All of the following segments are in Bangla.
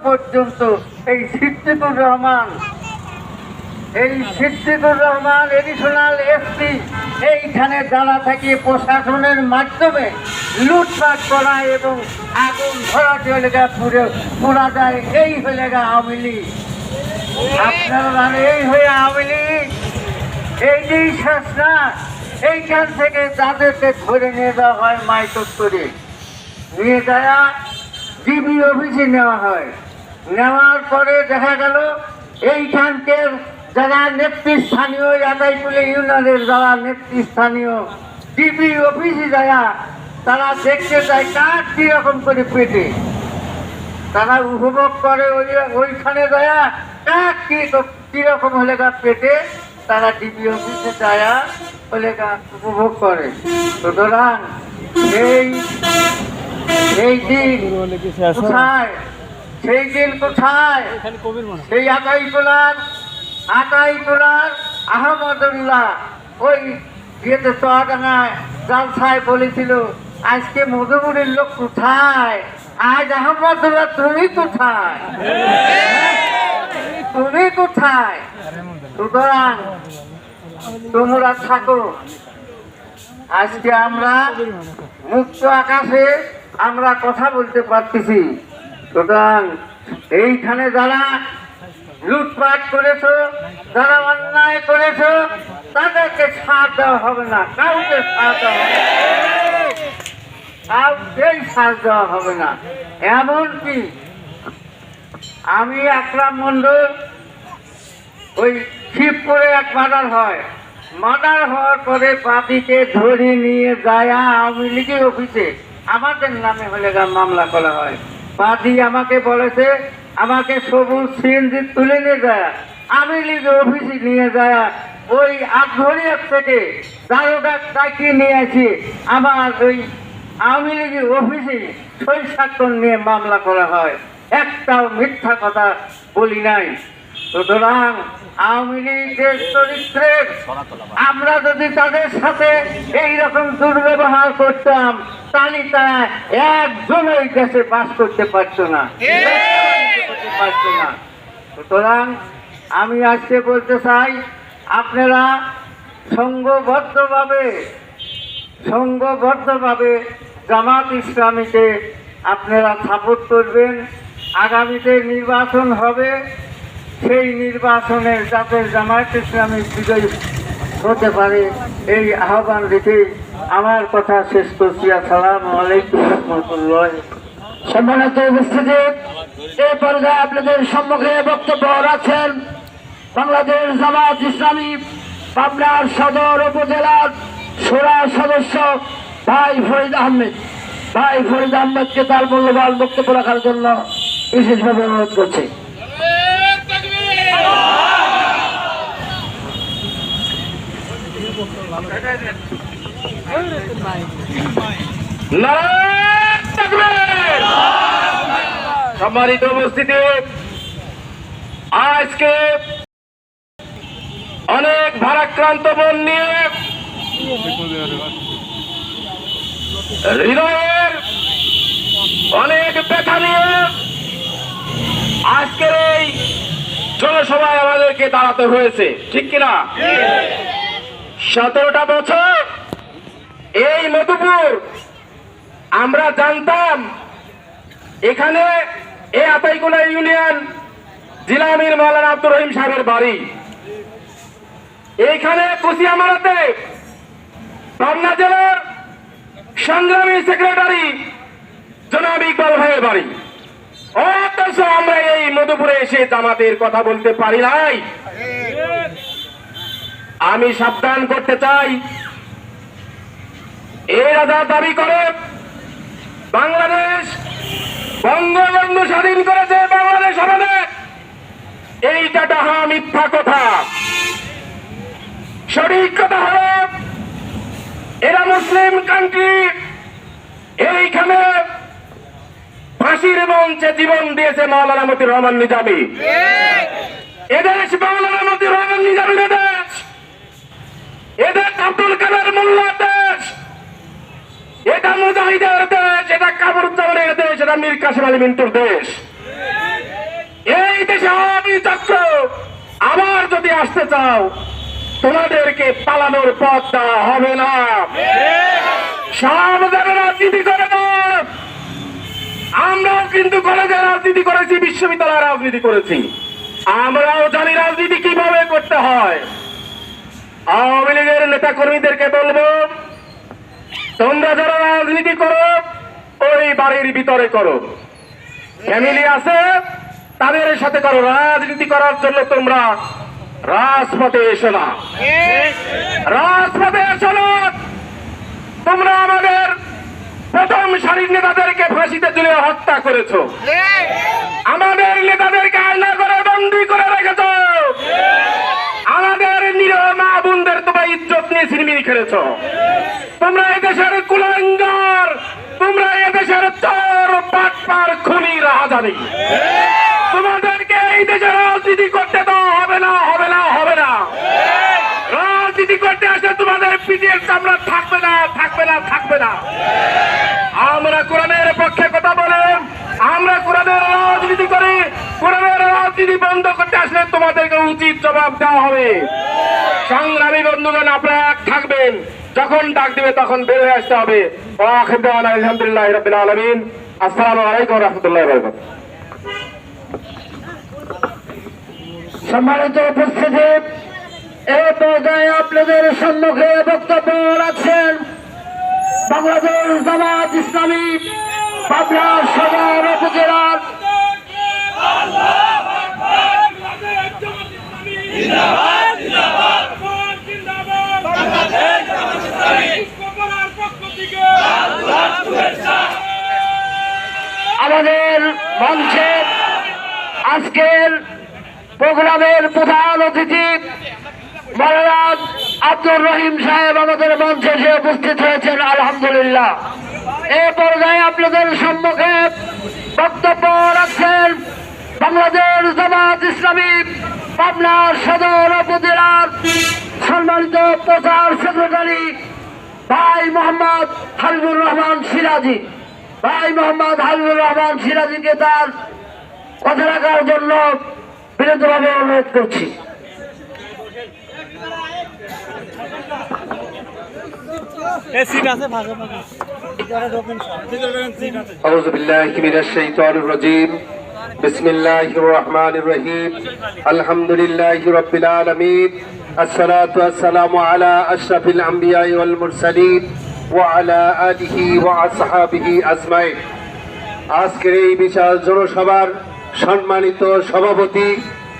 পর্যন্ত এই সিদ্দিকুর রহমান এডিশনাল এসপি এইখানে যারা থেকে প্রশাসনের মাধ্যমে লুটপাট করা এবং আগুন ধরা চলে পুরা যায়, এই হলে আওয়ামী লীগ। আপনারা জানেন এই হয়ে আওয়ামী লীগ এই যে শাসনা, এইখান থেকে যাদেরকে ধরে নিয়ে যাওয়া হয় মাইকট করে নিয়ে যাওয়া ডিবি অফিসে নেওয়া হয়। নেওয়ার পরে দেখা গেল এইখানকার যারা নেতৃস্থানীয় আদাইপুলে ইউনিয়নের যারা নেতৃস্থানীয় ডিবি অফিসে যায়, তারা দেখতে যায় কার কিরকম করে পেটে, তারা উপভোগ করে ওইখানে যায় কার কিরকম হলে পেটে, তারা ডিবি অফিসে যায় হলে উপভোগ করে। সুতরাং সেই দিন কোথায়, সেই দিন কোথায়? সেই আকাইটোলার আহমদুল্লাহ ওই ইয়েতে চুয়াডাঙ্গায় জালসায় বলেছিল, আজকে মধুপুরের লোক কোথায়? আজ আহমদুল্লাহ তুমি কোথায়? তুমি কোথায়? সুতরাং তোমরা থাকো। আজকে আমরা মুক্ত আকাশে আমরা কথা বলতে পারতেছি। সুতরাং এইখানে যারা লুটপাট করেছ, যারা অন্যায় করেছ, তাদেরকে ছাড় দেওয়া হবে না, কাউকে ছাড় দেওয়া হবে না, কাউকেই ছাড় দেওয়া হবে না। এমনকি আমি আকরাম মন্ডল ওই শিবপুরে এক মার্ডার হয়, মার্ডার হওয়ার পরে পার্টিকে ধরে নিয়ে যায় আওয়ামী লীগের অফিসে আমাদের নামে হলে মামলা করা হয়। পার্টি আমাকে বলেছে, আমাকে সবুজ সিএনজি তুলে নিয়ে যায় আওয়ামী লীগের অফিসে নিয়ে যায়, ওই আগ্রহের থেকে দারোগা ডাকিয়ে নিয়ে আসি আমার ওই আওয়ামী লীগের অফিসে সই স্বাক্ষর নিয়ে মামলা করা হয়। একটাও মিথ্যা কথা বলি নাই। সুতরাং আওয়ামী লীগের চরিত্রের আমরা যদি তাদের সাথে এইরকম দুর্ব্যবহার করতাম, তাহলে তারা একজন ওই দেশে বাস করতে পারতো না। সুতরাং আমি আজকে বলতে চাই, আপনারা সংঘবদ্ধভাবে জামাত ইসলামীকে আপনারা সাপোর্ট করবেন। আগামীতে নির্বাচন হবে, সেই নির্বাচনে যাতে জামাত ইসলামী বিজয়ী হতে পারে এই আহ্বান রেখে আমার কথা শেষ করছি। আসসালামু আলাইকুম রহমতুল্লাহ। সম্মানিত উপস্থিতি, এই পর্যায়ে আপনাদের সম্মুখে বক্তব্য রাখছেন বাংলাদেশ জামাত ইসলামী পাবনার সদর উপজেলার শোরা সদস্য ভাই ফরিদ আহমেদ। ভাই ফরিদ আহমেদকে তার মূল্যবান বক্তব্য রাখার জন্য বিশেষভাবে অনুরোধ করছি। সম্মানিত উপস্থিতি, আজকে অনেক ভারাক্রান্ত মন নিয়ে হৃদয়ের অনেক ব্যথা নিয়ে আজকের এই জনসভায় আমাদেরকে দাঁড়াতে হয়েছে, ঠিক কিনা? 17টা বছর এই মধুপুর আমরা জানতাম এখানে এই আতাইকুলা ইউনিয়ন জেলা আমির মাওলানা আব্দুর রহিম সাহেবের বাড়ি, এইখানে কুচিয়ামারাতে পাবনা জেলার সংগ্রামী সেক্রেটারি জনাব ইকবাল ভাইয়ের বাড়ি। অথচ আমরা এই মধুপুরে এসে জামাতের কথা বলতে পারি নাই। আমি সাবধান করতে চাই, এরা যা দাবি করে বাংলাদেশ বঙ্গবন্ধু স্বাধীন করেছে বাংলাদেশ আমাদের, এইটা ডাহা মিথ্যা কথা। সঠিক কথা হলো এরা মুসলিম কান্ট্রি, এইখানে ফাঁসির মঞ্চে জীবন দিয়েছে মাওলানা মতিউর রহমান নিজামী। এদেশ মাওলানা মতিউর রহমান নিজামীর দেশ, এদেশ আব্দুল কাদের মোল্লার দেশ, এটা মুজাহিদের দেশ, এটা কামরুজ্জামানের দেশ, এটা মীর কাসেম আলী মিন্টুর দেশ। এই দেশে আওয়ামী চক্র আবার যদি আসতে চাও, তোমাদেরকে পালানোর পথ দেওয়া হবে না। সাবধানে রাজনীতি করে না। আমরাও কিন্তু কলেজে রাজনীতি করেছি, বিশ্ববিদ্যালয়ে রাজনীতি করেছি, আমরাও জানি রাজনীতি কিভাবে করতে হয়। আওয়ামী লীগের নেতা কর্মীদেরকে বলবো, তোমরা যারা রাজনীতি করো ওই বাড়ির ভিতরে করো, ফ্যামিলি আছে তাদের সাথে করো, রাজনীতি করার জন্য তোমরা রাজপথে এসো না। রাজপথে এসো না। তোমরা আমাদের প্রথম সারির নেতাদেরকে ফাঁসিতে ঝুলিয়ে হত্যা করেছো, আমাদের নেতাদেরকে আয়না করে বন্দী করে রেখেছো, আমাদের নিরীহ মা বোনদের তোমরা ইজ্জত নিয়ে ছিনিমিনি খেলেছো। তোমরা এদেশের কুলাঙ্গার, তোমরা এদেশের চোর বাটপার খুনি রাজানি। তোমাদেরকে এই দেশে রাজনীতি করতে তো হবে না, হবে না, হবে না। রাজনীতি করতে আসলে তোমাদের পিঠের চামড়া থাকবে না, থাকবে না, থাকবে না। আমরা কোরআনের পক্ষে কথা বলে, আমরা কোরআনের রাজনীতি করি। কোরআনের রাজনীতি বন্ধ করতে আসলে তোমাদেরকে উচিত জবাব দেওয়া হবে। সংগ্রামী বন্ধুগণ, আপনারা এক থাকবেন, যখন ডাক দিবে তখন বের হয়ে আসতে হবে। আলহামদুলিল্লাহ রাব্বিল আলামিন। আসসালামু আলাইকুম ওয়া রাহমাতুল্লাহি ওয়া বারাকাতুহু। সম্মানিত উপস্থিতি, এই পর্যায়ে আপনাদের সম্মুখে বক্তব্য রাখছেন বাংলাদেশ জামাত ইসলামী পাবনা সদর উপজেলার আমাদের মঞ্চের আজকের প্রোগ্রামের প্রধান অতিথি মহারাজ আব্দুর রহিম সাহেব আমাদের মঞ্চে এসে উপস্থিত হয়েছেন। আলহামদুলিল্লাহ। এই পর্যায়ে আপনাদের সম্মুখে বক্তব্য রাখছেন বাংলাদেশ জামাত ইসলামী পাবনা সদর উপজেলার সম্মানিত প্রচার সেক্রেটারি ভাই মোহাম্মদ হাবিবুর রহমান সিরাজি। ভাই মোহাম্মদ হাবিবুর রহমান সিরাজিকে তার কথা রাখার জন্য বিনীতভাবে অনুরোধ করছি। أعوذ بالله من الشيطان الرجيم بسم الله الرحمن الرحيم الحمد لله رب العالمين الصلاة والسلام على أشرف الأنبياء والمرسلين وعلى آله وأصحابه أجمعين। আজকের এই বিশাল জনসভার সম্মানিত সভাপতি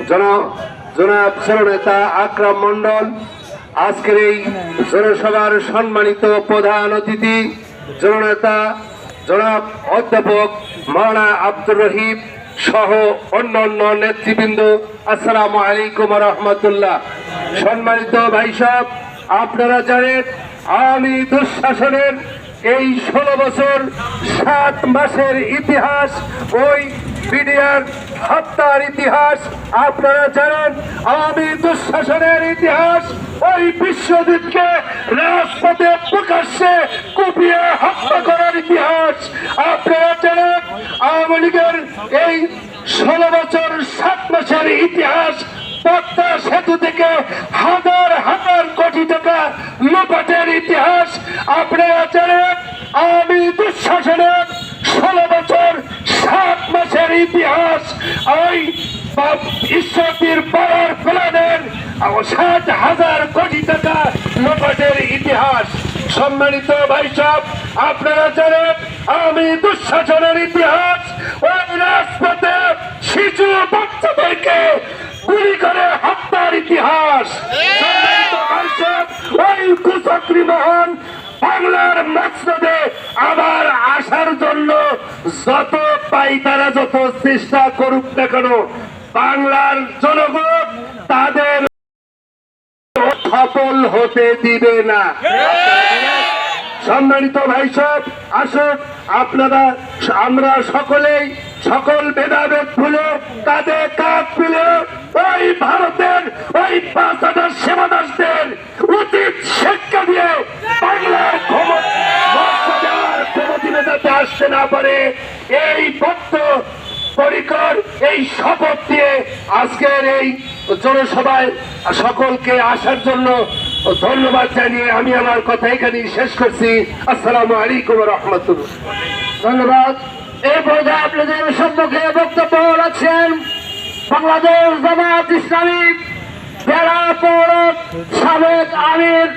জনাব নেতা আকরাম মন্ডল, আজকের এই জনসভার সম্মানিত প্রধান অতিথি জননেতা জনাব অধ্যাপক মাওলানা আব্দুর রহিম সহ অন্যান্য নেতৃবৃন্দ, আসসালামু আলাইকুম ওয়া রাহমাতুল্লাহ। সম্মানিত ভাই সাহেব, আপনারা জানেন আওয়ামী দুঃশাসনের এই 16 বছর 7 মাসের ইতিহাস, ওই বিডিআর হত্যার ইতিহাস আপনারা জানেন। আওয়ামী দুঃশাসনের ইতিহাস, ওই বিশ্বজিৎকে রাজপথে প্রকাশ্যে কুপিয়ে হত্যা করার ইতিহাস আপনারা জানেন। আওয়ামী লীগের এই 16 বছর 7 মাসের ইতিহাস, পদ্মা সেতু থেকে হাজার হাজার কোটি টাকা লোপাটের ইতিহাস আপনারা জানেন। আওয়ামী দুঃশাসনের 16 বছর 7 মাসের ইতিহাস, ওই ঈশ্বরদীর পাওয়ার প্ল্যানের 60,000 কোটি টাকা লোপাটের ইতিহাস। সম্মানিত ভাই সাহেব, আপনারা জানেন আওয়ামী দুঃশাসনের ইতিহাস, ওই রাজপথে শিশু বাচ্চাদেরকে গুলি করে হত্যার ইতিহাস। সম্মানিত ভাই সাহেব, ওই কুচক্রী মহান বাংলার মসনদে আবার আসার জন্য যত পাই তারা যত চেষ্টা করুক না কেন, বাংলার জনগণ তাদের সফল হতে দিবে না। সম্মানিত ভাই সাহেব, আসুন আমরা সকলেই সকল ভেদাভেদ ভুলে কাঁধে কাঁধ মিলে ওই ভারতের ওই 5,000 সেবাদাসদের উচিত শিক্ষা দিয়ে বাংলার ক্ষমতার যাতে আসতে না পারে, এই পরিকর এই শপথ দিয়ে আজকের এই জনসভায় সকলকে আসার জন্য ধন্যবাদ জানিয়ে আমি আমার কথা এখানেই শেষ করছি। আসসালামু আলাইকুম ওয়া রাহমাতুল্লাহ। ধন্যবাদ। এই পর্যায়ে আপনাদের সম্মুখে বক্তব্য রাখছেন বাংলাদেশ জামাত ইসলামী জেলা পৌর সাবেক আমির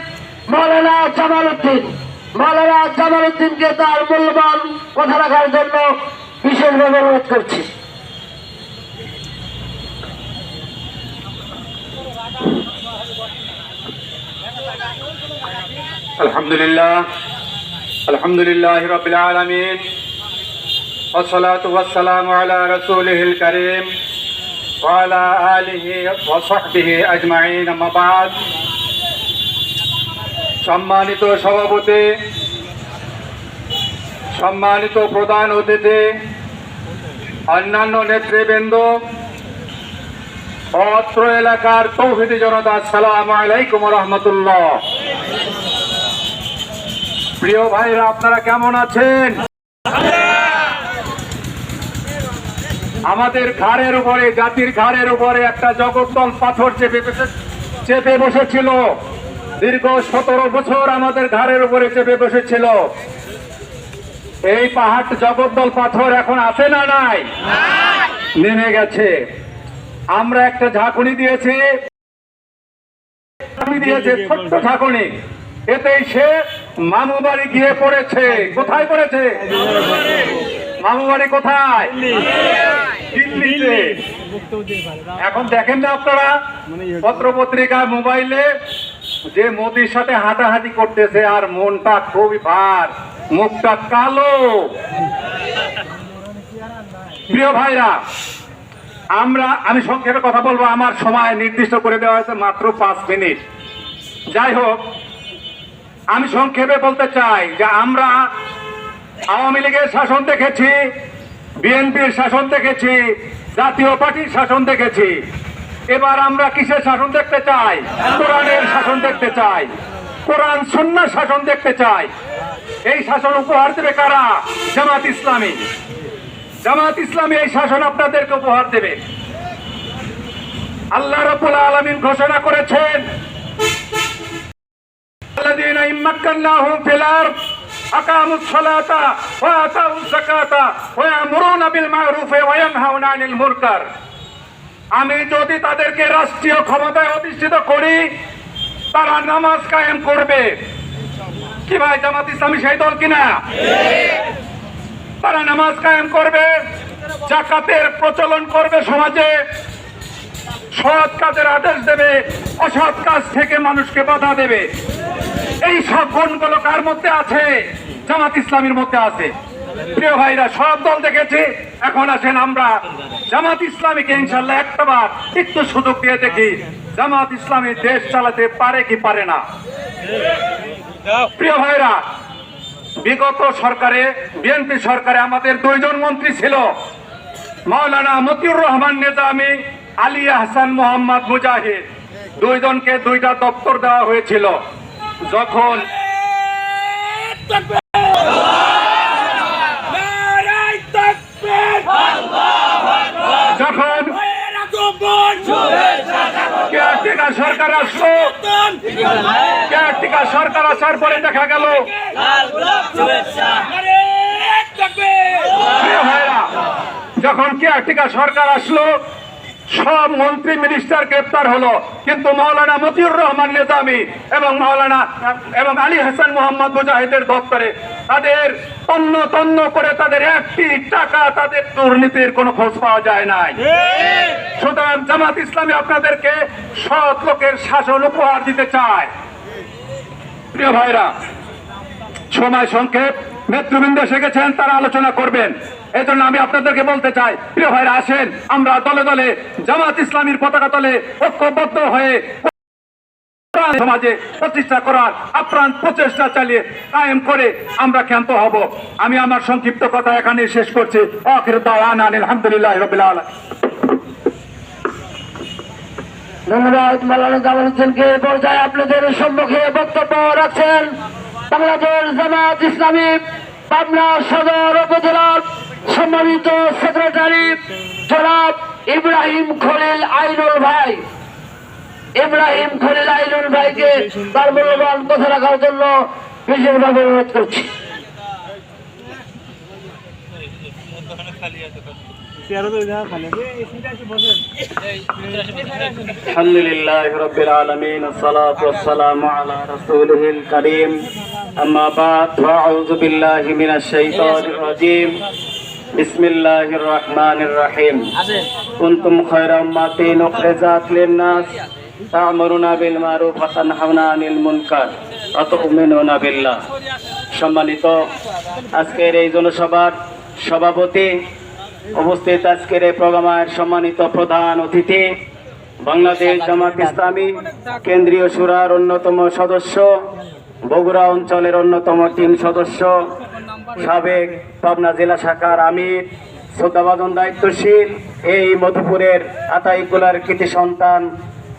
মাওলানা জামাল উদ্দিন। মাওলানা জামাল উদ্দিনকে তার মূল্যবান কথা রাখার জন্য বিশেষভাবে অনুরোধ করছি। আলহামদুলিল্লাহ রাব্বিল আলামিন ওয়াসসালাতু ওয়াসসালামু আলা রাসূলিহিল কারীম ওয়া আলা আলিহি ওয়া সাহবিহি আজমাইন, আম্মা বা'দ। সম্মানিত সভাপতি, সম্মানিত প্রধান অতিথি, অন্যান্য নেতৃবৃন্দ, অত্র এলাকার তৌহিদি জনতা, আসসালামু আলাইকুম ওয়া রাহমাতুল্লাহ। প্রিয় ভাইরা, আপনারা কেমন আছেন? আমাদের ঘাড়ের উপরে, জাতির ঘাড়ের উপরে একটা জগদ্দল পাথর চেপে বসেছিল। দীর্ঘ 17 বছর আমাদের ঘাড়ের উপরে চেপে বসেছিল। এই পাহাড় জগদ্দল পাথর এখন আছে না নাই? নেমে গেছে। আমরা একটা ঝাঁকুনি দিয়েছি, ছোট্ট ঝাঁকুনি, এতেই সে মামু বাড়ি গিয়ে পড়েছে। কোথায় পড়েছে? মামু বাড়ি কোথায়? দিল্লিতে। এখন দেখেন না আপনারা পত্র পত্রিকা, মোবাইলে যে মোদির সাথে হাঁটাহাঁটি করতেছে, আর মনটা খুবই ভার, মুখটা কালো। প্রিয় ভাইরা, আমি সংক্ষেপে কথা বলবো। আমার সময় নির্দিষ্ট করে দেওয়া হয়েছে মাত্র 5 মিনিট। যাই হোক, আমি সংক্ষেপে বলতে চাই যে আমরা আওয়ামী লীগের শাসন দেখেছি, বিএনপির শাসন দেখেছি, জাতীয় পার্টির শাসন দেখেছি। এবার আমরা কিসের শাসন দেখতে চাই? কোরআনের শাসন দেখতে চাই, কোরআন সুন্নাহর শাসন দেখতে চাই। এই শাসন উপহার দেবে কারা? জামাত ইসলামী। জামাত ইসলামী এই শাসন আপনাদেরকে উপহার দেবে। আল্লাহ রাব্বুল আলামিন ঘোষণা করেছেন, আল্লাযীনা ইম্মাক্কান্নাহুম ফিল আরদ আকামুস সালাতা ওয়া আতাউজ যাকাতা ওয়া ইয়ামুরুনা বিল মা'রুফি ওয়া ইয়ানহাউনা আনিল মুনকার। আমি যদি তাদেরকে রাষ্ট্রীয় ক্ষমতায় অধিষ্ঠিত করি, তারা নামাজ কায়েম করবে। কি ভাই, জামাত ইসলামী সেই দল কিনা? তারা নামাজ কায়েম করবে, যাকাতের প্রচলন করবে সমাজে, সৎ কাজের আদেশ দেবে, অসৎ কাজ থেকে মানুষকে বাধা দেবে। এই সব গুণগুলো কার মধ্যে আছে? জামাত ইসলামীর মধ্যে আছে। প্রিয় ভাইরা, সব দল দেখেছি, এখন আসেন আমরা জামাত ইসলামীকে ইনশাল্লাহ একটাবার একটু সুযোগ দিয়ে দেখি জামাত ইসলামী দেশ চালাতে পারে কি পারে না। প্রিয় ভাইরা, বিগত সরকারে, বিএনপি সরকারে আমাদের 2 জন মন্ত্রী ছিল, মাওলানা মতিউর রহমান নিজামী, আলী আহসান মোহাম্মদ মুজাহিদ। 2 জনকে 2টা দপ্তর দেওয়া হয়েছিল। যখন কেয়ারটেকার সরকার আসলো, কেয়ারটেকার সরকার আসার পরে দেখা গেল, যখন কেয়ারটেকার সরকার আসলো, সব মন্ত্রী মিনিস্টার গ্রেপ্তার হলো, কিন্তু মাওলানা মতিউর রহমান নিজামী এবং আলী হাসান মোহাম্মদ মুজাহিদের দপ্তরে তাদের তন্ন করে তাদের 1টি টাকা, তাদের দুর্নীতির কোনো খোঁজ পাওয়া যায় নাই। সুতরাং জামাত ইসলামী আপনাদেরকে সৎ লোকের শাসন উপহার দিতে চায়। প্রিয় ভাইরা, সময় সংক্ষেপ, নেতৃবৃন্দ এসে গেছেন, তারা আলোচনা করবেন। এই জন্য আমি আপনাদেরকে বলতে চাই, প্রিয় ভাইরা, আসেন আমরা দলে দলে জামাত ইসলামীর পতাকা তলে ঐক্যবদ্ধ হয়ে সমাজে প্রতিষ্ঠা করার আপ্রাণ প্রচেষ্টা চালিয়ে কায়েম করে আমরা ক্ষান্ত হব। আমি আমার সংক্ষিপ্ত কথা এখানে শেষ করছি। আখির দাওয়ানা আলহামদুলিল্লাহি রাব্বিল আলামিন। ধন্যবাদ মাওলানা জামাল উদ্দিনকে। এই পর্যায়ে আপনাদের সম্মুখে বক্তব্য রাখছেন বাংলাদেশ জামাত ইসলামী পাবনা সদর উপজেলার সম্মানিত সেক্রেটারি জনাব ইব্রাহিম খলিল আইনুল ভাই, ইব্রাহিম খলিল আইনুল ভাইকে তার মূল্যবান কথা রাখার জন্য বিশেষভাবে অনুরোধ করছি। আলহামদুলিল্লাহি রাব্বিল আলামিন والصلاه والسلام على رسوله الكريم اما بعد واعوذ بالله من الشيطان الرجيم بسم الله الرحمن الرحيم كنتم خير امه اخرجت للناس تأمرون بالمعروف وتنهون عن المنكر وتؤمنون بالله। সম্মানিত আজকের এই জনসভার সভাপতি, উপস্থিত আজকের এই প্রোগ্রামের সম্মানিত প্রধান অতিথি, বাংলাদেশ জামাত ইসলামী কেন্দ্রীয় শুরার অন্যতম সদস্য, বগুড়া অঞ্চলের অন্যতম টিম সদস্য, সাবেক পাবনা জেলা শাখার আমির, শ্রদ্ধাভাজন দায়িত্বশীল এই মধুপুরের আতাইকুলার কৃতি সন্তান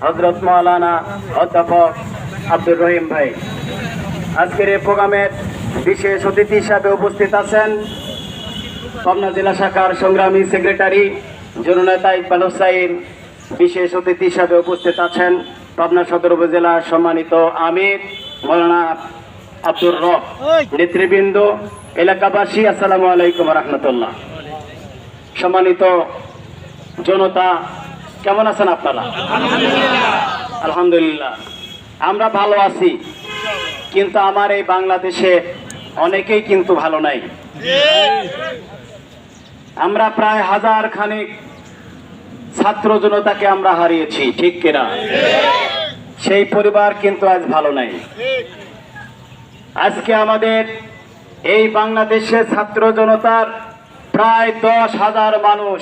হযরত মাওলানা অধ্যাপক আব্দুর রহিম ভাই। আজকের এই প্রোগ্রামের বিশেষ অতিথি হিসাবে উপস্থিত আছেন পাবনা জেলা শাখার সংগ্রামী সেক্রেটারি জননেতা ইকবাল হোসাইন। বিশেষ অতিথি হিসাবে উপস্থিত আছেন পাবনা সদর উপজেলার সম্মানিত আমির মাওলানা আব্দুর রব। নেতৃবৃন্দ, এলাকাবাসী, আসসালামু আলাইকুম রহমতুল্লাহ। সম্মানিত জনতা, কেমন আছেন আপনারা? আলহামদুলিল্লাহ, আমরা ভালো আছি, কিন্তু আমার এই বাংলাদেশে অনেকেই কিন্তু ভালো নাই। আমরা প্রায় 1000 খানেক ছাত্র জনতাকে আমরা হারিয়েছি, ঠিক কিনা? সেই পরিবার কিন্তু আজ ভালো নাই। আজকে আমাদের এই বাংলাদেশের ছাত্র জনতার প্রায় 10,000 মানুষ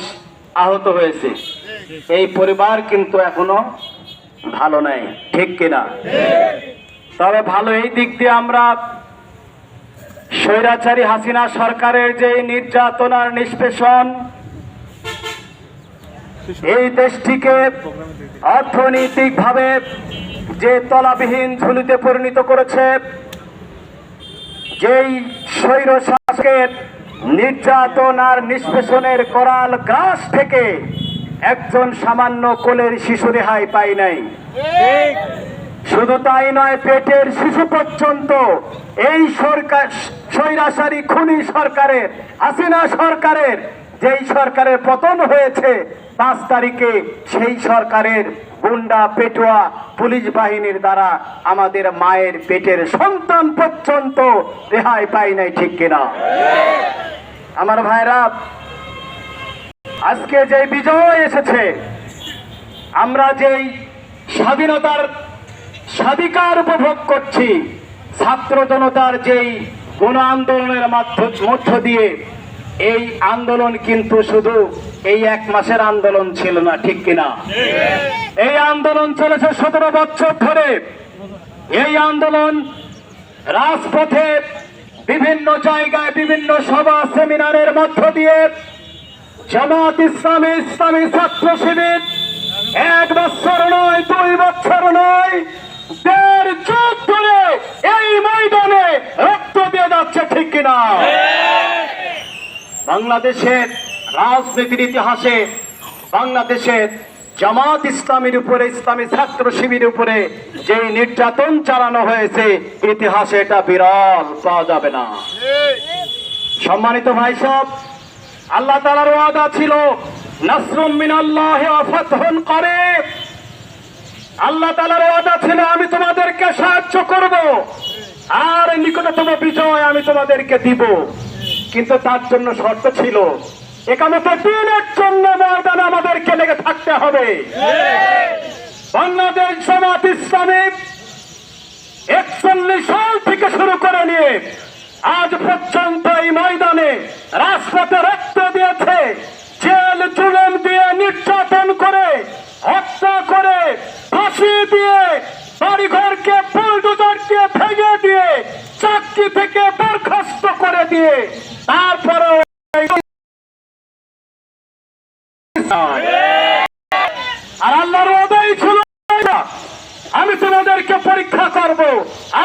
আহত হয়েছে। এই পরিবার কিন্তু এখনো ভালো নাই, ঠিক কিনা? তবে ভালো এই দিক দিয়ে আমরা স্বৈরাচারী হাসিনা সরকারের যে নির্যাতন আর নিষ্পেষণ এই দেশটিকে অর্থনৈতিকভাবে যে তলাবিহীন ঝুলিতে পরিণত করেছে, যেই স্বৈর শাসকের নির্যাতন আর নিষ্পেষণের করাল গ্রাস থেকে একজন সামান্য কোলের শিশু রেহাই পায় নাই। শুধু তাই নয়, পেটের শিশু পর্যন্ত এই সরকার স্বৈরাচারী খুনি সরকারের, হাসিনা সরকারের, যেই সরকারের পতন হয়েছে 5 তারিখে, সেই সরকারের গুন্ডা পেটুয়া পুলিশ বাহিনীর দ্বারা আমাদের মায়ের পেটের সন্তান পর্যন্ত রেহাই পায় নাই, ঠিক কিনা? আমার ভাইরা, আজকে যে বিজয় এসেছে, আমরা যেই স্বাধীনতার স্বাধিকার উপভোগ করছি, ছাত্র জনতার যেই গণ আন্দোলনের মধ্য দিয়ে, এই আন্দোলন কিন্তু শুধু এই 1 মাসের আন্দোলন ছিল না, ঠিক কিনা? এই আন্দোলন চলেছে 17 বছর ধরে। এই আন্দোলন রাজপথে বিভিন্ন জায়গায় বিভিন্ন সভা সেমিনারের মধ্য দিয়ে জামাত ইসলামী, ইসলামী ছাত্র শিবির 1 বছর নয়, 2 বছর নয়, 1.5 যুগ ধরে এই ময়দানে রক্ত দিয়ে যাচ্ছে, ঠিক কিনা? বাংলাদেশের রাজনীতির ইতিহাসে বাংলাদেশের জামাত ইসলামীর উপরে, ইসলামী ছাত্র শিবিরের উপরে যে নির্যাতন চালানো হয়েছে, ইতিহাসে এটা বিরল, পাওয়া যাবে না। সম্মানিত ভাই সব, আল্লাহ তাআলার ওয়াদা ছিল নাসরুম মিনাল্লাহি ওয়া ফাতহুন করিব। আল্লাহ তাআলার ওয়াদা ছিল আমি তোমাদেরকে সাহায্য করব আর নিকটতম বিজয় আমি তোমাদেরকে দিব, কিন্তু তার জন্য শর্ত ছিল একামত দিনের জন্য ময়দানে আমাদেরকে লেগে থাকতে হবে। বাংলাদেশ জামাত ইসলামী 41 সাল থেকে শুরু করে নিয়ে আজ পর্যন্ত এই ময়দানে রাজপথে রক্ত দিয়েছে, জেল জুলুম দিয়ে, নির্যাতন করে, হত্যা করে, ফাঁসি দিয়ে, বাড়িঘরকে বুলডোজার দিয়ে ভেঙে দিয়ে, চাকরি থেকে বরখাস্ত করে দিয়ে, তারপরে আর আল্লাহর ওয়াদাই ছিল আমি তোমাদেরকে পরীক্ষা করব,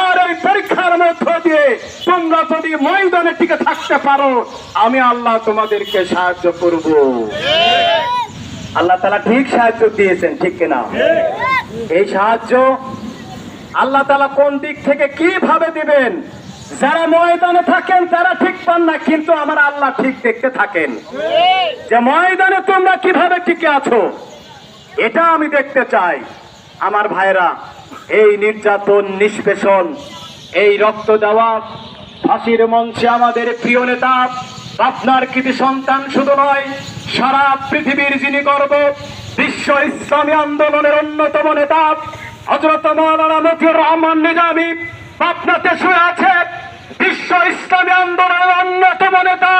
আর এই পরীক্ষার মধ্য দিয়ে তোমরা যদি ময়দানে টিকে থাকতে পারো, আমি আল্লাহ তোমাদেরকে সাহায্য করব। আল্লাহ তাআলা ঠিক সাহায্য দিয়েছেন, ঠিক কিনা? এই সাহায্য আল্লাহ তাআলা কোন দিক থেকে কিভাবে দিবেন? যারা ময়দানে থাকেন তারা ঠিক পান না, কিন্তু আমার আল্লাহ ঠিক দেখতে থাকেন যে ময়দানে তোমরা কিভাবে টিকে আছো, এটা আমি দেখতে চাই। আমার ভাইরা, এই নির্যাতন, নিষ্পেষণ, এই রক্ত দেওয়া, ফাঁসির মঞ্চে আমাদের প্রিয় নেতা, আপনার কৃতি সন্তান শুধু নয়, সারা পৃথিবীর যিনি গর্ব, বিশ্ব ইসলামী আন্দোলনের অন্যতম নেতা হযরত মাওলানা মতিউর রহমান নিজামী পাবনাতে শুয়ে আছে। বিশ্ব ইসলামী আন্দোলনের অন্যতম নেতা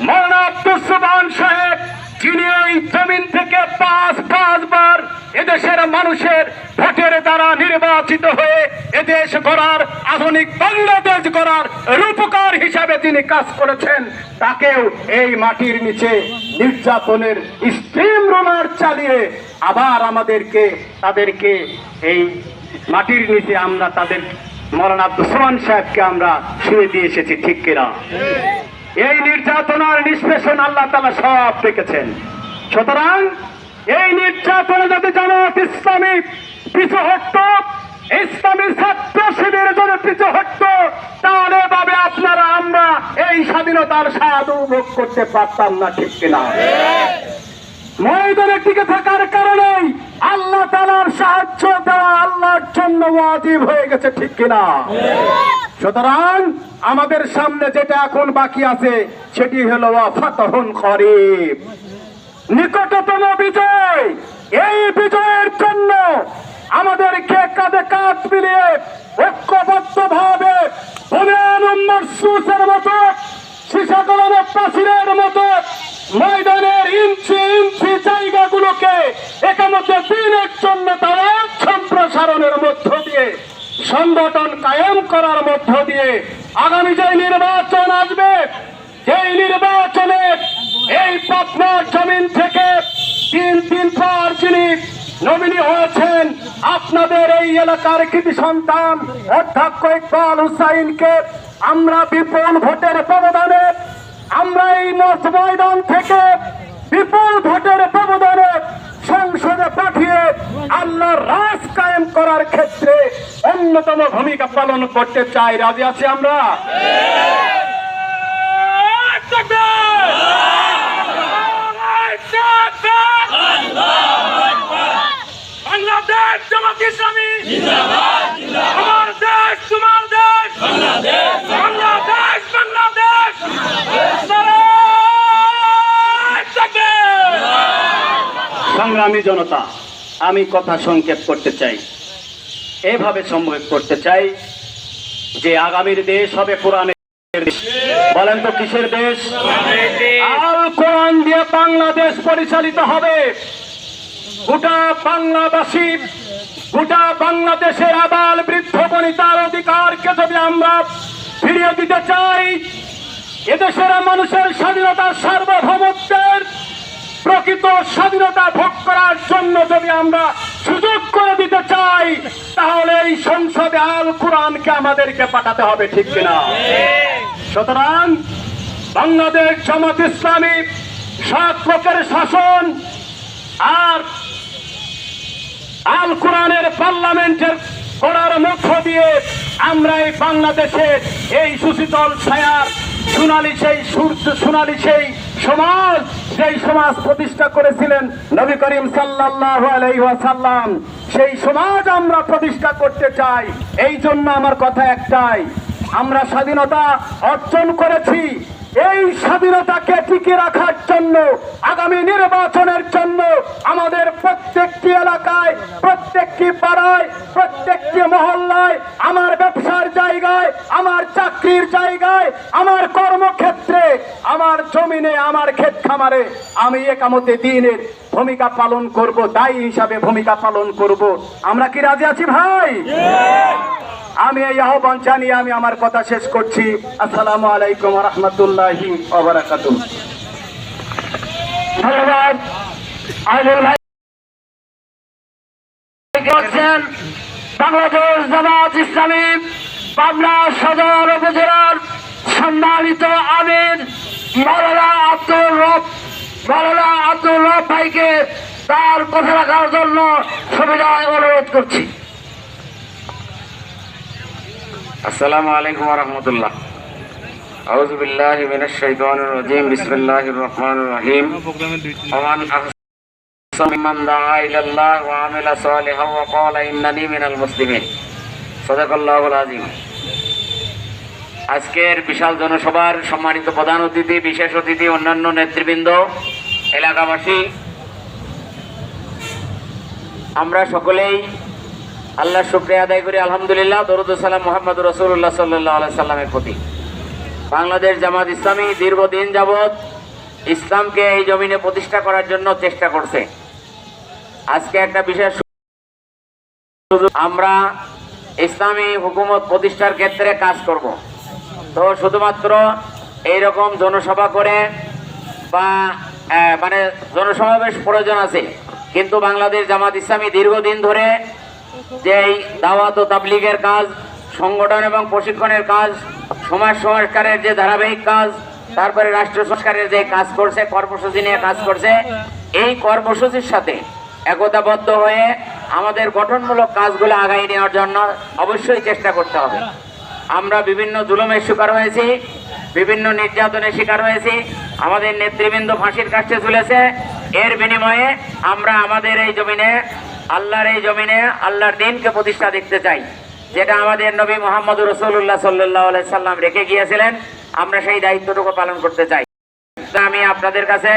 মাওলানা আব্দুস সুবহান সাহেব, যিনি এই জমিন থেকে পাঁচবার এদেশের মানুষের ভোটের দ্বারা নির্বাচিত হয়ে এদেশ গড়ার, আধুনিক বাংলাদেশ গড়ার রূপকার হিসাবে তিনি কাজ করেছেন, তাকেও এই মাটির নিচে নির্যাতনের স্টিম রোলার চালিয়ে আবার তাদেরকে এই মাটির নিচে আমরা তাদের মাওলানা আব্দুস সুবহান সাহেবকে আমরা শুয়ে দিয়ে এসেছি, ঠিক কিনা? এই নির্যাতন আর নিষ্পেষণ আল্লাহ তাআলা সব দেখেছেন। সুতরাং এই নির্যাতনে যদি জামাত ইসলামী পিছু হটত, ইসলামী ছাত্র শিবির যদি পিছু হটত, তাহলে ভাবে আপনারা আমরা এই স্বাধীনতার স্বাদ উপভোগ করতে পারতাম না, ঠিক কিনা? ময়দানে টিকে থাকার কারণেই আল্লাহ তাআলার সাহায্য দেওয়া আল্লাহর জন্য ওয়াজিব হয়ে গেছে, ঠিক কিনা? সুতরাং আমাদের সামনে যেটা এখন বাকি আছে সেটি হলো ফাতহুন করিব, নিকটতম বিজয়। এই বিজয়ের জন্য আমাদেরকে কাঁধে কাঁধ মিলিয়ে ঐক্যবদ্ধভাবে হুমায়ুন মারসুসের মতো, সীসাকলনের প্রাচীরের মতো ময়দানের ইঞ্চি ইঞ্চি জায়গাগুলোকে একামতে দিনের জন্য তারা সম্প্রসারণের মধ্য দিয়ে, সংগঠন কায়েম করার মধ্য দিয়ে আগামী যে নির্বাচন আসবে, সেই নির্বাচনে এই পাবনার জমিন থেকে তিনবার যিনি নমিনি হয়েছেন, আপনাদের এই এলাকার কৃতি সন্তান অধ্যক্ষ ইকবাল হুসাইনকে আমরা বিপুল ভোটের ব্যবধানে, আমরা এই ময়দান থেকে বিপুল ভোটের ব্যবধানে সংসদে পাঠিয়ে আল্লাহর রাজ কায়েম করার ক্ষেত্রে অন্যতম ভূমিকা পালন করতে চাই। রাজি আছি আমরা? বাংলাদেশ জামাত ইসলামী জিন্দাবাদ, আমার দেশ তোমার দেশ, বাংলাদেশ বাংলাদেশ বাংলাদেশ। সংগ্রামী জনতা, আমি কথা সংক্ষেপ করতে চাই, এভাবে সংক্ষেপ করতে চাই যে আগামীর দেশ হবে কোরআনের দেশ। বলেন তো কিসের দেশ? আল কোরআন দিয়ে বাংলাদেশ পরিচালিত হবে। গোটা বাংলাবাসী, গোটা বাংলাদেশের আবাল বৃদ্ধ বনিতার অধিকারকে যদি আমরা ফিরিয়ে দিতে চাই, এদেশের মানুষের স্বাধীনতার সার্বভৌমত্বের প্রকৃত স্বাধীনতা ভোগ করার জন্য যদি আমরা সুযোগ করে দিতে চাই, তাহলে এই সংসদে আল কোরআনকে আমাদেরকে পাঠাতে হবে, ঠিক কিনা? সুতরাং বাংলাদেশ জামাত ইসলামী 7 লোকের শাসন আর আল কোরআনের পার্লামেন্টের করার মধ্য দিয়ে আমরা এই বাংলাদেশের এই সুশীতল ছায়ার সোনালী সেই সমাজ, যেই সমাজ প্রতিষ্ঠা করেছিলেন নবী করিম সাল্লাল্লাহু আলাইহি ওয়াসাল্লাম, সেই সমাজ আমরা প্রতিষ্ঠা করতে চাই। এই জন্য আমার কথা একটাই, আমরা স্বাধীনতা অর্জন করেছি, এই স্বাধীনতাকে টিকে রাখার জন্য আগামী নির্বাচনের জন্য আমাদের প্রত্যেকটি এলাকায়, প্রত্যেকটি পাড়ায়, প্রত্যেকটি মহল্লায়, আমার ব্যবসার জায়গায়, আমার চাকরির জায়গায়, আমার কর্মক্ষেত্রে, আমার জমিনে, আমার ক্ষেত খামারে আমি একামতে দ্বীনের ভূমিকা পালন করব, দায়ী হিসাবে ভূমিকা পালন করব। আমরা কি রাজি আছি ভাই? আমি এই আহ্বান জানিয়ে আমি আমার কথা শেষ করছি। আসসালামু আলাইকুম ওয়া রাহমাতুল্লাহি ওয়া বারাকাতুহু। ধন্যবাদ। আইনুল ভাই বাংলাদেশ জামাত ইসলামী পাবনা সদর উপজেলার সম্মানিত আমির মাওলানা আব্দুর রব ভাইকে তার কথা রাখার জন্য সুবিধায় অনুরোধ করছি। আসসালামু আলাইকুম ওয়া রাহমাতুল্লাহ। আউযু বিল্লাহি মিনাশ শাইতানির রাজীম। বিসমিল্লাহির রহমানির রহিম। ওমান আহসানু মিম্মান দাআ ইলাল্লাহ ওয়া আমিলা সালিহান ওয়া ক্বালা ইন্নানী মিনাল মুসলিমিন। সাদাকাল্লাহুল আযীম। আজকের বিশাল জনসভার সম্মানিত প্রধান অতিথি, বিশেষ অতিথি, অন্যান্য নেতৃবৃন্দ, এলাকাবাসী, আমরা সকলেই আল্লাহর শুকরিয়া আদায় করি আলহামদুলিল্লাহ। দরুদ ও সালাম মুহাম্মদুর রাসূলুল্লাহ সাল্লাল্লাহু আলাইহি সাল্লামের প্রতি। বাংলাদেশ জামাত ইসলামী দীর্ঘদিন যাবৎ ইসলামকে এই জমিনে প্রতিষ্ঠা করার জন্য চেষ্টা করছে। আজকে একটা বিশেষ সুযোগ, আমরা ইসলামী হুকুমত প্রতিষ্ঠার ক্ষেত্রে কাজ করব। তো শুধুমাত্র এইরকম জনসভা করে বা মানে জনসমাবেশ প্রয়োজন আছে, কিন্তু বাংলাদেশ জামাত ইসলামী দীর্ঘদিন ধরে যেই দাওয়াত ও তাবলীগের কাজ, সংগঠন এবং প্রশিক্ষণের কাজ, সমাজ সংস্কারের যে ধারাবাহিক কাজ, তারপরে রাষ্ট্র সংস্কারের যে কাজ করছে, কর্মসূচি নিয়ে কাজ করছে, এই কর্মসূচির সাথে একতাবদ্ধ হয়ে আমাদের গঠনমূলক কাজগুলো আগায় নেওয়ার জন্য অবশ্যই চেষ্টা করতে হবে। আমরা বিভিন্ন জুলুমের শিকার হয়েছি, বিভিন্ন নির্যাতনের শিকার হয়েছি, আমাদের নেতৃবৃন্দ ফাঁসির কাছে ঝুলেছে। এর বিনিময়ে আমরা আমাদের এই জমিনে, আল্লাহর দিনকে প্রতিষ্ঠা দেখতে চাই, যেটা আমাদের নবী মুহাম্মদুর রাসূলুল্লাহ সাল্লাল্লাহু আলাইহি সাল্লাম রেখে গিয়েছিলেন। আমরা সেই দায়িত্বটুকু পালন করতে চাই। আমি আপনাদের কাছে